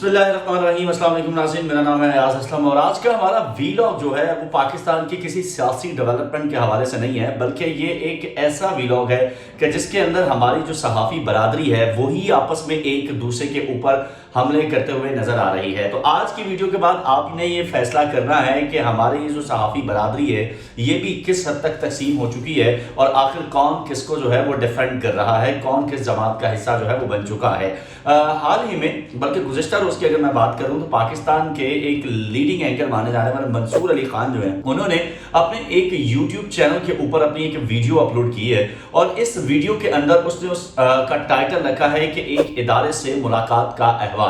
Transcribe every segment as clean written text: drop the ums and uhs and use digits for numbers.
बिस्मिल्लाहिर्रहमानिर्रहीम। अस्सलाम वालेकुम नाज़रीन, मेरा नाम है अयाज असलम और आज का हमारा वीलॉग जो है वो पाकिस्तान की किसी सियासी डेवलपमेंट के हवाले से नहीं है, बल्कि ये एक ऐसा वीलॉग है कि जिसके अंदर हमारी जो सहाफ़ी बरादरी है वही आपस में एक दूसरे के ऊपर हमले करते हुए नजर आ रही है। तो आज की वीडियो के बाद आपने ये फैसला करना है कि हमारी ये जो सहाफ़ी बरादरी है ये भी किस हद तक तकसीम हो चुकी है और आखिर कौन किसको जो है वो डिफेंड कर रहा है, कौन किस जमात का हिस्सा जो है वो बन चुका है। हाल ही में बल्कि गुज़िश्ता रोज़ की अगर मैं बात करूं तो पाकिस्तान के एक लीडिंग एंकर माने जाने वाले मंसूर अली खान जो है उन्होंने अपने एक यूट्यूब चैनल के ऊपर अपनी एक वीडियो अपलोड की है और इस वीडियो के अंदर उसने का टाइटल रखा है कि एक इदारे से मुलाकात का अहवाल।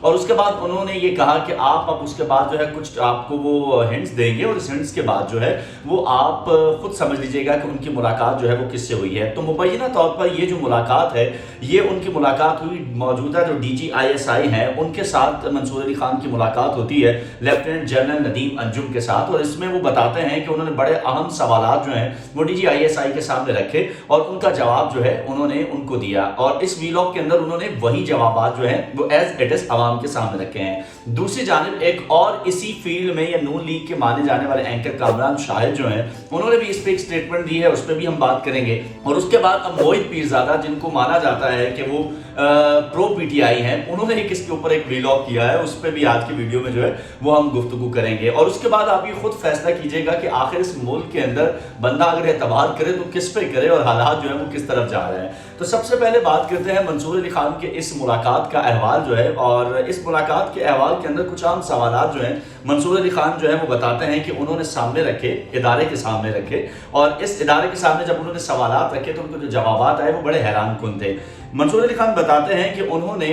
और उसके बाद उन्होंने ये कहा कि आप अब उसके बाद जो है कुछ आपको वो हिंट्स देंगे और इस हिंट्स के बाद जो है वो आप खुद समझ लीजिएगा कि उनकी मुलाकात जो है वो किससे हुई है। तो मुबैना तौर पर ये जो मुलाकात है ये उनकी मुलाकात हुई मौजूदा जो DGISI हैं उनके साथ मंसूर अली खान की मुलाकात होती है लेफ्टिनेंट जनरल नदीम अंजुम के साथ। और इसमें वो बताते हैं कि उन्होंने बड़े अहम सवालात जो हैं वो DGISI के सामने रखे और उनका जवाब जो है उन्होंने उनको दिया और इस वीलॉग के अंदर उन्होंने वही जवाब जो है वो एज इट इज आवाम के सामने रखे हैं। दूसरी जानिब एक और इसी फील्ड में या नून लीग के माने जाने वाले एंकर कामरान शाहिद जो हैं उन्होंने भी इस पे एक स्टेटमेंट दी है, उस पर भी हम बात करेंगे। और उसके बाद अब मोहित पीरजादा जिनको माना जाता है कि वो प्रो PTI हैं, उन्होंने एक इसके ऊपर एक व्लॉग किया है, उस पर भी आज की वीडियो में जो है वो हम गुफ्तगू करेंगे। और उसके बाद आप ये खुद फैसला कीजिएगा कि आखिर इस मुल्क के अंदर बंदा अगर एतबार करे तो किस पे करे और हालात जो है वो किस तरफ जा रहे हैं। तो सबसे पहले बात करते हैं मंसूर अली खान के इस मुलाकात का अहवाल जो है। और इस मुलाकात के अहवाल के अंदर कुछ आम सवालात जो हैं मंसूर अली खान जो है वो बताते हैं कि उन्होंने सामने रखे, इदारे के सामने रखे और इस इदारे के सामने जब उन्होंने सवालात रखे तो उनको जो जवाबात आए वो बड़े हैरान कुन थे। मंसूर अली खान बताते हैं कि उन्होंने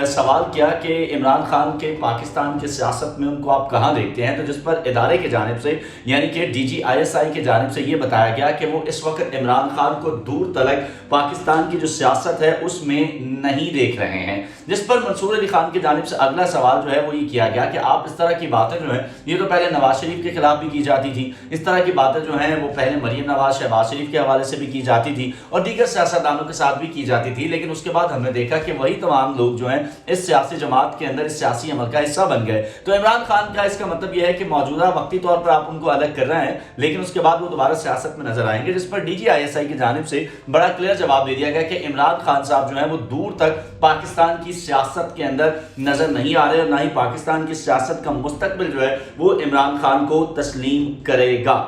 सवाल किया कि इमरान खान के पाकिस्तान की सियासत में उनको आप कहाँ देखते हैं, तो जिस पर इदारे की जानिब से यानी कि DGISI की जानिब से ये बताया गया कि वो इस वक्त इमरान खान को दूर तलक पाकिस्तान की जो सियासत है उसमें नहीं देख रहे हैं। जिस पर मंसूर अली खान की जानिब से अगला सवाल जो है वो ये किया गया कि आप इस तरह की बातें जो हैं ये तो पहले नवाज शरीफ के खिलाफ भी की जाती थी, इस तरह की बातें जो हैं वो पहले मरीम नवाज शहबाज शरीफ के हवाले से भी की जाती थी और दीगर सियासतदानों के साथ भी की जाती थी, लेकिन उसके बाद हमने देखा कि वही तमाम लोग जो हैं इस सियासी जमात के अंदर इस सियासी अमल का हिस्सा बन गए। तो इमरान खान का इसका मतलब यह है कि मौजूदा वक्ती तौर पर आप उनको अलग कर रहे हैं लेकिन उसके बाद वो दोबारा सियासत में नजर आएंगे। जिस पर DGISI की जानिब से बड़ा क्लियर जवाब दे दिया गया कि इमरान खान साहब जो है वो दूर तक पाकिस्तान की सियासत के अंदर नजर नहीं आ रहे और ना ही पाकिस्तान की सियासत का मुस्तकबिल जो है वो इमरान खान को तस्लीम करेगा।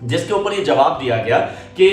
जिसके ऊपर ये जवाब दिया गया कि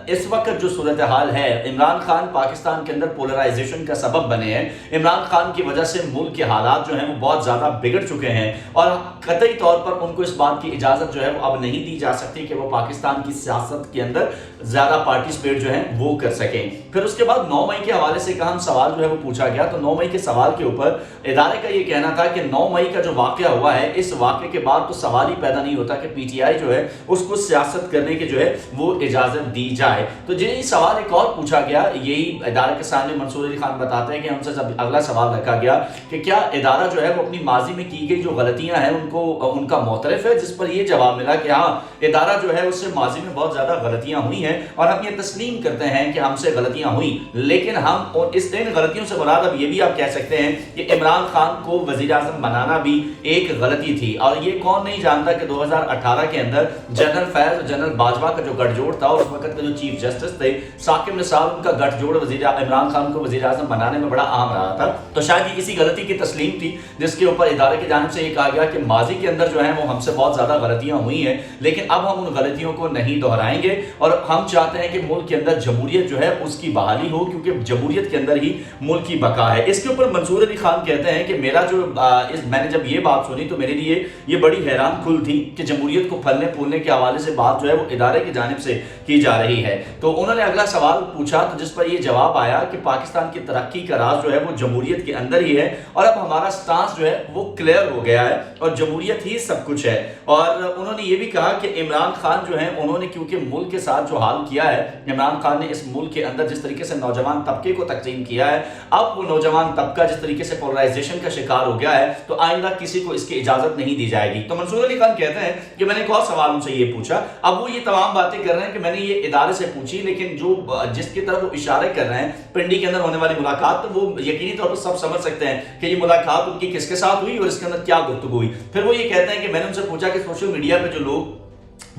इस वक्त जो सूरत हाल है इमरान खान पाकिस्तान के अंदर पोलराइजेशन का सबब बने हैं, इमरान खान की वजह से मुल्क के हालात जो हैं वो बहुत ज़्यादा बिगड़ चुके हैं और कतई तौर पर उनको इस बात की इजाज़त जो है वो अब नहीं दी जा सकती कि वो पाकिस्तान की सियासत के अंदर ज़्यादा पार्टिसिपेट जो है वो कर सकें। फिर उसके बाद 9 मई के हवाले से एक अहम सवाल जो है वो पूछा गया। तो 9 मई के सवाल के ऊपर इदारे का ये कहना था कि 9 मई का जो वाक़या हुआ है इस वाक़े के बाद तो सवाल ही पैदा नहीं होता कि PTI जो है उसको सियासत करने की जो है वो इजाजत दी जाए। तो यही सवाल एक और पूछा गया, यही इदारे के सामने मंसूर अली खान बताते हैं कि हमसे जब अगला सवाल रखा गया कि क्या इदारा जो है वो अपनी माजी में की गई जो गलतियां हैं उनको उनका मोतरफ है, जिस पर ये जवाब मिला कि हाँ इदारा जो है उससे माजी में बहुत ज्यादा गलतियां हुई हैं और हम ये तस्लीम करते हैं कि हमसे गलतियां हुई, लेकिन हम इन गलतियों से मुराद अब ये भी आप कह सकते हैं कि इमरान खान को वजीर आजम बनाना भी एक गलती थी। और ये कौन नहीं जानता कि 2018 के अंदर जनरल फैज और जनरल बाजवा का जो गठजोड़ था, उस वक्त के जो चीफ जस्टिस थे साकिब निसार, उनका गठजोड़ इमरान खान को वजीर आजम बनाने में बड़ा अहम रहा था। तो शायद ये इसी गलती की तस्लीम थी जिसके ऊपर इदारे की जानिब से ये कहा गया कि माजी के अंदर जो है वो हमसे बहुत ज्यादा गलतियां हुई हैं लेकिन अब हम उन गलतियों को नहीं दोहराएंगे और हम चाहते हैं कि मुल्क के अंदर जमहूरियत जो है उसकी बहाली हो, क्योंकि जमहूरियत के अंदर ही मुल्क की बका है। इसके ऊपर मंसूर अली खान कहते हैं कि मेरा जो मैंने जब ये बात सुनी तो मेरे लिए ये बड़ी हैरान कुल थी कि जमहूरियत को फलने फूलने के हवाले से बात जो है वो इदारे की जानिब से की जा रही है। तो उन्होंने अगला सवाल पूछा तो जिस पर ये जवाब आया कि पाकिस्तान की तरक्की का राज जो है वो जमहूरियत के अंदर ही है और अब हमारा स्टांस जो है वो क्लियर हो गया है और जमहूरियत ही सब कुछ है। और उन्होंने ये भी कहा कि इमरान खान जो है उन्होंने क्योंकि मुल्क के साथ जो हाल किया है, इमरान खान ने इस मुल्क के अंदर जिस तरीके से नौजवान तबके को तकसीम किया है, अब वो नौजवान तबका जिस तरीके से पोलराइजेशन का शिकार हो गया है तो आइंदा किसी को इसकी इजाजत नहीं दी जाएगी। तो मंसूर अली खान कहते हैं कि मैंने एक और सवाल उनसे ये पूछा, अब वो ये तमाम बातें कर रहे हैं کہ میں نے یہ ادارے سے پوچھی، لیکن جو جس کی طرف وہ اشارے کر رہے ہیں پنڈی کے اندر ہونے والی ملاقات، تو وہ یقینی طور پر سب سمجھ سکتے ہیں کہ یہ ملاقات ان کی کس کے ساتھ ہوئی اور اس کے اندر کیا گفتگو ہوئی۔ پھر وہ یہ کہتے ہیں کہ میں نے ان سے پوچھا کہ سوشل میڈیا پہ جو لوگ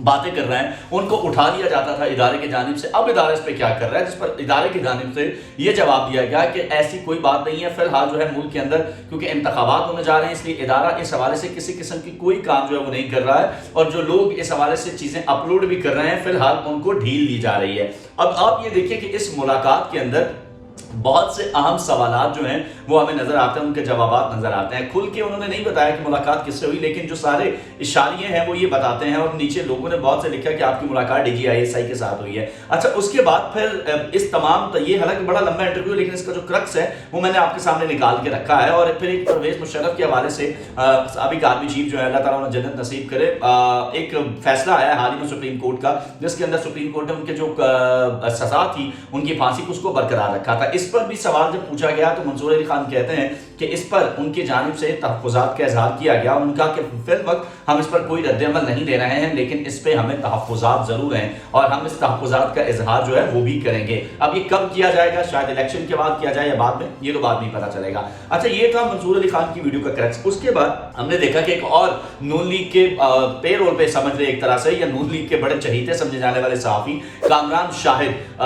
باتیں کر رہے ہیں ان کو اٹھا دیا جاتا تھا ادارے کی جانب سے، اب ادارہ اس پہ کیا کر رہا ہے، جس پر ادارے کی جانب سے یہ جواب دیا گیا کہ ایسی کوئی بات نہیں ہے، فی الحال جو ہے ملک کے اندر کیونکہ انتخابات ہونے جا رہے ہیں، اس لیے ادارہ اس حوالے سے کسی قسم کی کوئی کام جو ہے وہ نہیں کر رہا ہے، اور جو لوگ اس حوالے سے چیزیں اپلوڈ بھی کر رہے ہیں فی الحال ان کو ڈھیل دی جا رہی ہے۔ اب آپ یہ دیکھیں کہ اس ملاقات کے اندر بہت سے اہم سوالات جو ہیں وہ ہمیں نظر آتے ہیں، ان کے جوابات نظر آتے ہیں۔ کھل کے انہوں نے نہیں بتایا کہ ملاقات کس سے ہوئی، لیکن جو سارے اشاریے ہیں وہ یہ بتاتے ہیں، اور نیچے لوگوں نے بہت سے لکھا کہ آپ کی ملاقات DGISI کے ساتھ ہوئی ہے۔ اچھا، اس کے بعد پھر اس تمام یہ حالانکہ بڑا لمبا انٹرویو، لیکن اس کا جو کرکس ہے وہ میں نے آپ کے سامنے نکال کے رکھا ہے، اور پھر ایک پرویز مشرف کے حوالے سے سابق آرمی چیف جو ہے اللہ تعالیٰ انہیں جنت نصیب کرے، ایک فیصلہ آیا ہے حال ہی میں سپریم کورٹ کا، جس کے اندر سپریم کورٹ نے ان کے جو سزا تھی ان کی پھانسی کو اس کو برقرار رکھا تھا۔ اس پر بھی سوال جب پوچھا گیا تو منصور علی خان کہتے ہیں کہ اس پر ان کی جانب سے تحفظات کا اظہار کیا گیا، ان کا کہ فی الوقت ہم اس پر کوئی رد عمل نہیں دے رہے ہیں، لیکن اس پہ ہمیں تحفظات ضرور ہیں اور ہم اس تحفظات کا اظہار جو ہے وہ بھی کریں گے۔ اب یہ کب کیا جائے گا، شاید الیکشن کے بعد کیا جائے یا بعد میں، یہ تو بعد میں پتہ چلے گا۔ اچھا، یہ تھا منصور علی خان کی ویڈیو کا کریکس۔ اس کے بعد ہم نے دیکھا کہ ایک اور نون لیگ کے پے رول پہ سمجھ لے ایک طرح سے، یا نون لیگ کے بڑے چہیتے سمجھے جانے والے صحافی کامران شاہد،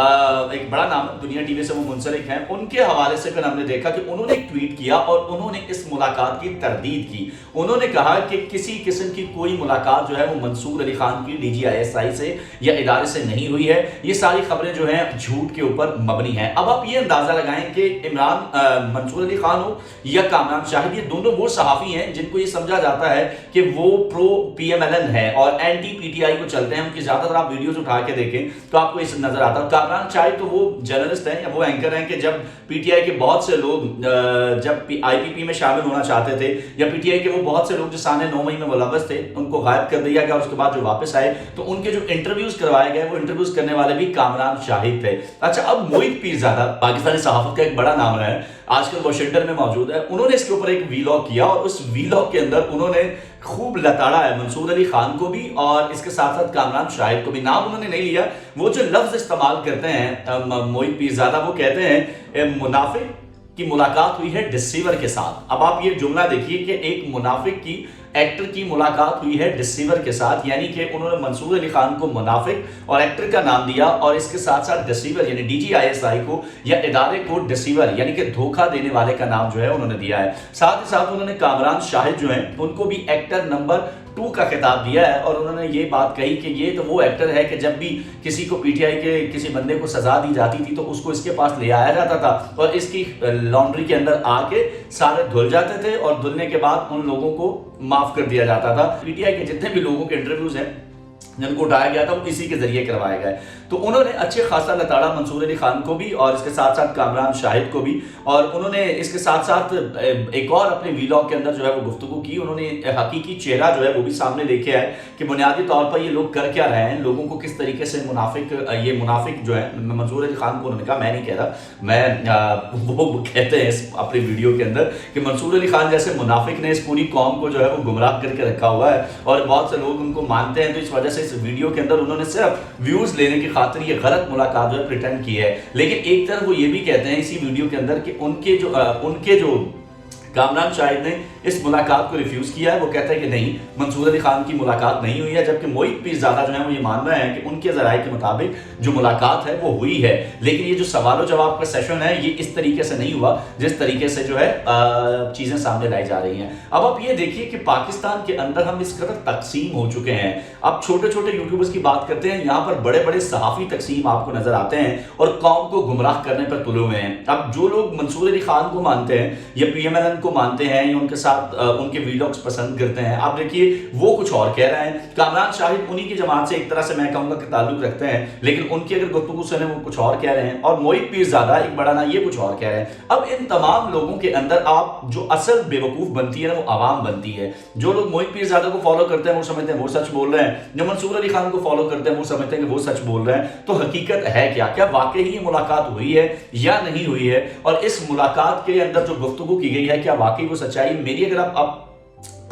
ایک بڑا نام دنیا ٹی وی سے وہ منسلک ہیں، ان کے حوالے سے پھر ہم نے دیکھا کہ انہوں نے ایک ٹویٹ کیا اور انہوں نے اس ملاقات کی تردید کی۔ انہوں نے کہا کہ کسی قسم کی کوئی ملاقات جو ہے وہ منصور علی خان کی DGISI سے یا ادارے سے نہیں ہوئی ہے، یہ ساری خبریں جو ہیں جھوٹ کے اوپر مبنی ہیں۔ اب آپ یہ اندازہ لگائیں کہ منصور علی خان ہو یا کامران شاہد، یہ دونوں وہ صحافی ہیں جن کو یہ سمجھا جاتا ہے کہ وہ پرو PMLN ہے اور اینٹی PTI کو چلتے ہیں، ان کی زیادہ تر آپ ویڈیوز اٹھا کے دیکھیں تو آپ کو اس نظر آتا ہے۔ کامران شاہد تو وہ جرنلسٹ ہیں یا وہ اینکر ہیں کہ جب PTI کے بہت سے لوگ جب IPP میں شامل ہونا چاہتے تھے، یا PTI کے وہ بہت سے لوگ جو سال 9 مئی میں ملوث تھے ان کو غائب کر دیا گیا، اور اس کے بعد جو واپس آئے تو ان کے جو انٹرویوز کروائے گئے وہ انٹرویوز کرنے والے بھی کامران شاہد تھے۔ اچھا، اب موہت پیرزادہ پاکستانی صحافت کا ایک بڑا نام رہا ہے، آج کل واشنگٹن میں موجود ہے، انہوں نے اس کے اوپر ایک ویلاگ کیا، اور اس ویلاگ کے اندر انہوں نے خوب لتاڑا ہے منصور علی خان کو بھی اور اس کے ساتھ ساتھ کامران شاہد کو بھی۔ نام انہوں نے نہیں لیا، وہ جو لفظ استعمال کرتے ہیں موہت پیرزادہ، وہ کہتے ہیں منافق کی ملاقات ہوئی ہے ڈسیور کے ساتھ۔ اب آپ یہ جملہ دیکھیے کہ ایک منافق کی ایکٹر کی ملاقات ہوئی ہے ڈسیور کے ساتھ، یعنی کہ انہوں نے منصور علی خان کو منافق اور ایکٹر کا نام دیا، اور اس کے ساتھ ساتھ ڈسیور یعنی DGISI کو یا ادارے کو ڈسیور یعنی کہ دھوکہ دینے والے کا نام جو ہے انہوں نے دیا ہے۔ ساتھ ہی ساتھ انہوں نے کامران شاہد جو ہیں ان کو بھی ایکٹر نمبر 2 کا خطاب دیا ہے، اور انہوں نے یہ بات کہی کہ یہ تو وہ ایکٹر ہے کہ جب بھی کسی کو PTI کے کسی بندے کو سزا دی جاتی تھی تو اس کو اس کے پاس لے آیا جاتا تھا اور اس کی لانڈری کے اندر آ کے سارے دھل جاتے تھے، اور دھلنے کے بعد ان لوگوں کو معاف کر دیا جاتا تھا۔ PTI کے جتنے بھی لوگوں کے انٹرویوز ہیں جن کو اٹھایا گیا تھا وہ اسی کے ذریعے کروائے گئے، تو انہوں نے اچھے خاصا لتاڑا منصور علی خان کو بھی اور اس کے ساتھ ساتھ کامران شاہد کو بھی، اور انہوں نے اس کے ساتھ ساتھ ایک اور اپنے ویلاگ کے اندر جو ہے وہ گفتگو کی۔ انہوں نے حقیقی چہرہ جو ہے وہ بھی سامنے لے کے آئے کہ بنیادی طور پر یہ لوگ کر کیا رہے ہیں، لوگوں کو کس طریقے سے یہ منافق جو ہے، منصور علی خان کو انہوں نے کہا، میں نہیں کہہ رہا، وہ کہتے ہیں اپنی ویڈیو کے اندر کہ منصور علی خان جیسے منافق نے اس پوری قوم کو جو ہے وہ گمراہ کر کے رکھا ہوا ہے، اور بہت سے لوگ ان کو مانتے ہیں، تو اس وجہ سے اس ویڈیو کے اندر انہوں نے صرف ویوز لینے کی خاطر یہ غلط ملاقات جو ہے پریٹینڈ کی ہے۔ لیکن ایک طرف وہ یہ بھی کہتے ہیں اسی ویڈیو کے اندر کہ ان کے جو کامران شاہد نے اس ملاقات کو ریفیوز کیا ہے، وہ کہتا ہے کہ نہیں، منصور علی خان کی ملاقات نہیں ہوئی ہے، جبکہ موہت پیرزادہ جو ہیں وہ یہ مان رہے ہیں کہ ان کے ذرائع کے مطابق جو ملاقات ہے وہ ہوئی ہے، لیکن یہ جو سوال و جواب کا سیشن ہے یہ اس طریقے سے نہیں ہوا جس طریقے سے جو ہے چیزیں سامنے لائی جا رہی ہیں۔ اب آپ یہ دیکھیے کہ پاکستان کے اندر ہم اس قدر تقسیم ہو چکے ہیں، اب چھوٹے چھوٹے یوٹیوبرز کی بات کرتے ہیں، یہاں پر بڑے بڑے صحافی تقسیم آپ کو نظر آتے ہیں اور قوم کو گمراہ کرنے پر تلے ہوئے ہیں۔ اب جو لوگ منصور علی خان کو مانتے ہیں یا PMLN کو مانتے ہیں یا ان کے ساتھ ان کے ویلاگز پسند کرتے ہیں، آپ دیکھیے وہ کچھ اور کہہ رہے ہیں۔ کامران شاہد انہی کی جماعت سے ایک طرح سے میں کہوں گا کہ تعلق رکھتے ہیں، لیکن ان کی اگر گفتگو سنیں وہ کچھ اور کہہ رہے ہیں، اور موہت پیرزادہ ایک بڑا نا یہ کچھ اور کہہ رہے ہیں۔ اب ان تمام لوگوں کے اندر آپ جو اصل بیوقوف بنتی ہے وہ عوام بنتی ہے۔ جو لوگ موہت پیرزادہ کو فالو کرتے ہیں وہ سمجھتے ہیں وہ سچ بول رہے ہیں، جو منصور علی خان کو فالو کرتے ہیں وہ سمجھتے ہیں کہ وہ سچ بول رہے ہیں۔ تو حقیقت ہے کیا واقعی یہ ملاقات ہوئی ہے یا نہیں ہوئی ہے، اور اس ملاقات کے اندر جو گفتگو کی گئی ہے کیا واقعی وہ سچائی؟ میری اگر آپ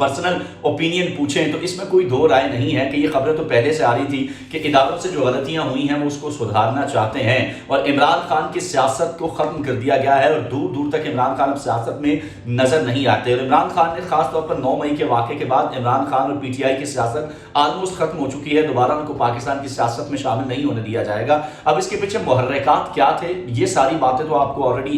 पर्सनल ओपिनियन पूछें तो इसमें कोई दो राय नहीं है कि ये खबरें तो पहले से आ रही थी कि इदारों से जो गलतियां हुई हैं वो उसको सुधारना चाहते हैं और इमरान खान की सियासत को ख़त्म कर दिया गया है और दूर दूर तक इमरान खान अब सियासत में नज़र नहीं आते। और इमरान खान ने खासतौर पर 9 मई के वाक़े के बाद इमरान खान और PTI की सियासत ऑलमोस्ट ख़त्म हो चुकी है, दोबारा उनको पाकिस्तान की सियासत में शामिल नहीं होने दिया जाएगा। अब इसके पीछे मुहर्रिकात क्या थे, ये सारी बातें तो आपको ऑलरेडी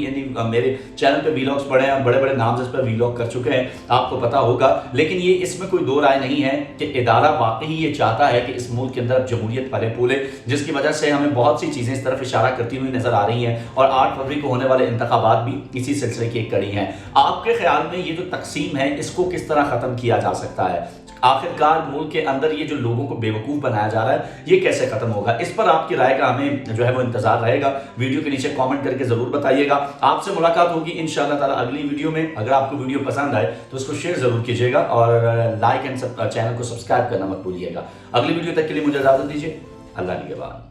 मेरे चैनल पे वीलॉग्स पड़े हैं और बड़े बड़े नाम जिस पर वीलॉग कर चुके हैं, आपको पता होगा। लेकिन ये इसमें कोई दो राय नहीं है कि इदारा वाकई ये चाहता है कि इस मुल्क के अंदर जमहूरियत फले फूले, जिसकी वजह से हमें बहुत सी चीज़ें इस तरफ इशारा करती हुई नजर आ रही हैं और 8 फरवरी को होने वाले इंतखाबात भी इसी सिलसिले की एक कड़ी हैं। आपके ख्याल में ये जो तकसीम है इसको किस तरह ख़त्म किया जा सकता है? आखिरकार मुल्क के अंदर ये जो लोगों को बेवकूफ़ बनाया जा रहा है ये कैसे ख़त्म होगा? इस पर आपकी राय का हमें जो है वो इंतज़ार रहेगा। वीडियो के नीचे कमेंट करके ज़रूर बताइएगा। आपसे मुलाकात होगी इंशाअल्लाह ताला अगली वीडियो में। अगर आपको वीडियो पसंद आए तो उसको शेयर ज़रूर कीजिएगा और लाइक एंड चैनल को सब्सक्राइब करना मत भूलिएगा। अगली वीडियो तक के लिए मुझे इजाज़त दीजिए। अल्लाह निगहबान।